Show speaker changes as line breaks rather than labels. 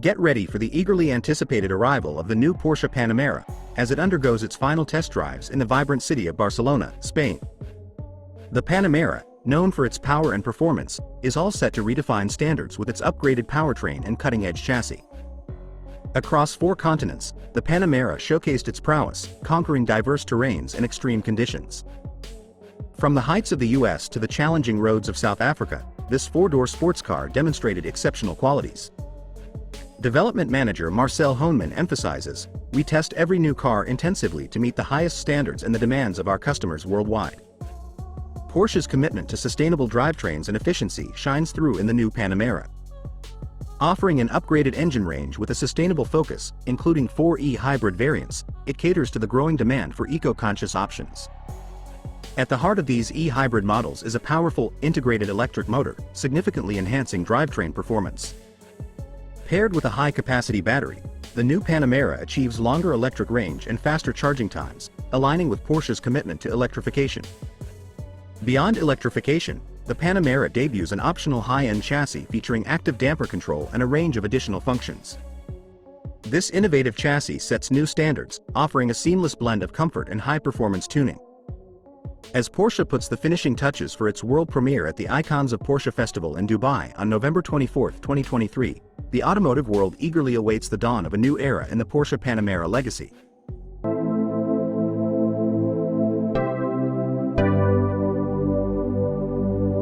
Get ready for the eagerly anticipated arrival of the new Porsche Panamera, as it undergoes its final test drives in the vibrant city of Barcelona, Spain. The Panamera, known for its power and performance, is all set to redefine standards with its upgraded powertrain and cutting-edge chassis. Across 4 continents, the Panamera showcased its prowess, conquering diverse terrains and extreme conditions. From the heights of the US to the challenging roads of South Africa, this 4-door sports car demonstrated exceptional qualities. Development manager Marcel Hohnman emphasizes, "We test every new car intensively to meet the highest standards and the demands of our customers worldwide." Porsche's commitment to sustainable drivetrains and efficiency shines through in the new Panamera. Offering an upgraded engine range with a sustainable focus, including 4 e-hybrid variants, it caters to the growing demand for eco-conscious options. At the heart of these e-hybrid models is a powerful, integrated electric motor, significantly enhancing drivetrain performance. Paired with a high-capacity battery, the new Panamera achieves longer electric range and faster charging times, aligning with Porsche's commitment to electrification. Beyond electrification, the Panamera debuts an optional high-end chassis featuring active damper control and a range of additional functions. This innovative chassis sets new standards, offering a seamless blend of comfort and high-performance tuning. As Porsche puts the finishing touches for its world premiere at the Icons of Porsche Festival in Dubai on November 24, 2023, the automotive world eagerly awaits the dawn of a new era in the Porsche Panamera legacy.